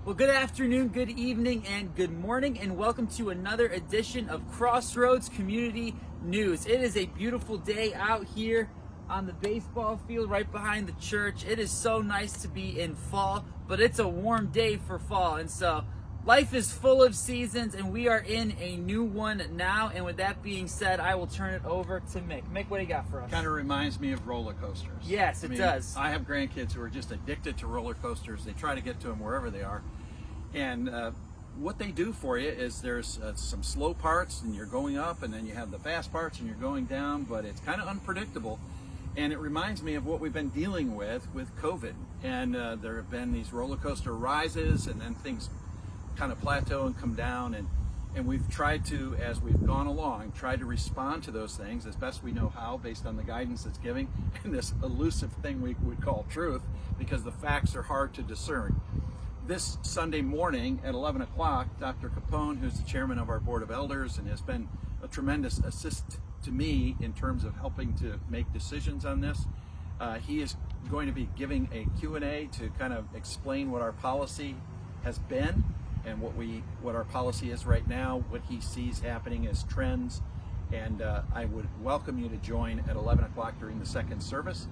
Well, good afternoon, good evening, and good morning, and welcome to another edition of Crossroads Community News. It is a beautiful day out here on the baseball field right behind the church. It is so nice to be in fall, but it's a warm day for fall, and so life is full of seasons, and we are in a new one now. And with that being said, I will turn it over to Mick. Mick, what do you got for us? Kind of reminds me of roller coasters. Yes, it does. I have grandkids who are just addicted to roller coasters. They try to get to them wherever they are. And what they do for you is there's some slow parts and you're going up, and then you have the fast parts and you're going down, but it's kind of unpredictable. And it reminds me of what we've been dealing with COVID. And there have been these roller coaster rises, and then things kind of plateau and come down, and we've tried to, as we've gone along, try to respond to those things as best we know how, based on the guidance it's giving and this elusive thing we would call truth, because the facts are hard to discern. This Sunday morning at 11 o'clock, Dr. Capone, who's the chairman of our board of elders and has been a tremendous assist to me in terms of helping to make decisions on this, he is going to be giving a Q&A to kind of explain what our policy has been and what our policy is right now, what he sees happening as trends. And I would welcome you to join at 11 o'clock during the second service.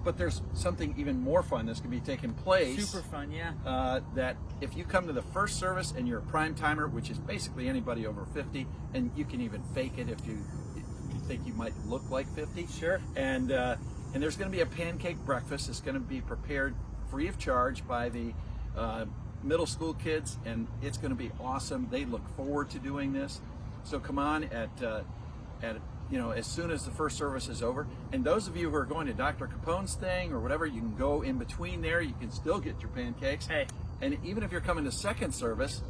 But there's something even more fun that's going to be taking place. Super fun, yeah. That if you come to the first service and you're a prime timer, which is basically anybody over 50, and you can even fake it if you think you might look like 50. Sure. And there's going to be a pancake breakfast. It's going to be prepared free of charge by the middle school kids, and it's going to be awesome. They look forward to doing this. So come on at as soon as the first service is over. And those of you who are going to Dr. Capone's thing or whatever, you can go in between there. You can still get your pancakes. Hey. And even if you're coming to second service,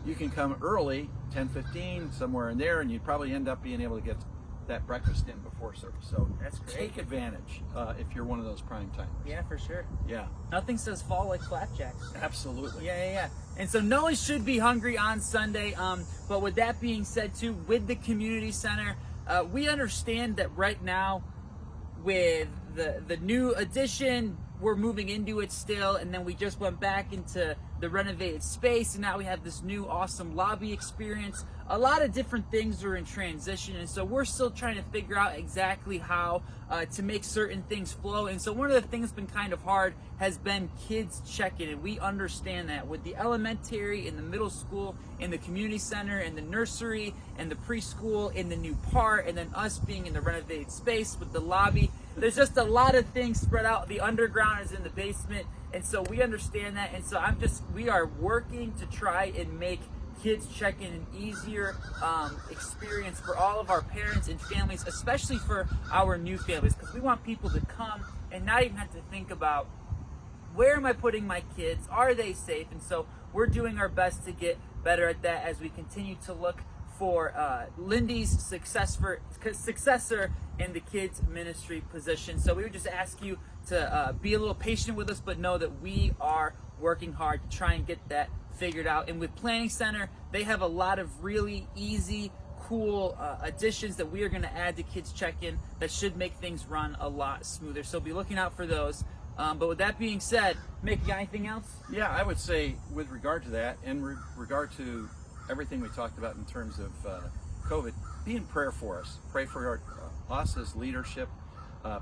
you can come early, 10:15, somewhere in there, and you'd probably end up being able to get that breakfast in before service. So that's great. Take advantage if you're one of those prime timers. Yeah, for sure. Yeah. Nothing says fall like flapjacks. Absolutely. Yeah. And so no one should be hungry on Sunday. But with that being said, too, with the community center, we understand that right now with the new addition, we're moving into it still, and then we just went back into the renovated space, and now we have this new awesome lobby experience. A lot of different things are in transition, and so we're still trying to figure out exactly how to make certain things flow. And so one of the things that's been kind of hard has been kids check-in, and we understand that with the elementary and the middle school and the community center and the nursery and the preschool in the new part, and then us being in the renovated space with the lobby. There's just a lot of things spread out. The underground is in the basement, and so we understand that. And so we are working to try and make kids check-in an easier experience for all of our parents and families, especially for our new families, because we want people to come and not even have to think about, where am I putting my kids? Are they safe? And so we're doing our best to get better at that as we continue to look for Lindy's successor in the kids ministry position. So we would just ask you to be a little patient with us, but know that we are working hard to try and get that figured out. And with Planning Center, they have a lot of really easy, cool additions that we are going to add to Kids Check-In that should make things run a lot smoother. So be looking out for those. But with that being said, Mick, you got anything else? Yeah, I would say with regard to that, and regard to everything we talked about in terms of COVID, be in prayer for us. Pray for us as leadership.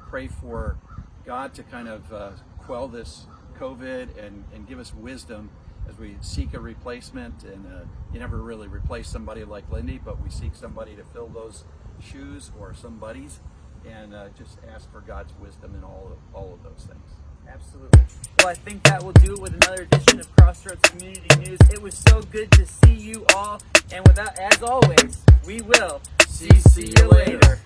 Pray for God to kind of quell this COVID and give us wisdom as we seek a replacement. And you never really replace somebody like Lindy, but we seek somebody to fill those shoes, or somebody's, and just ask for God's wisdom in all of those things. Absolutely. Well, I think that will do it with another edition of Crossroads Community News. It was so good to see you all, and as always, we will See you later.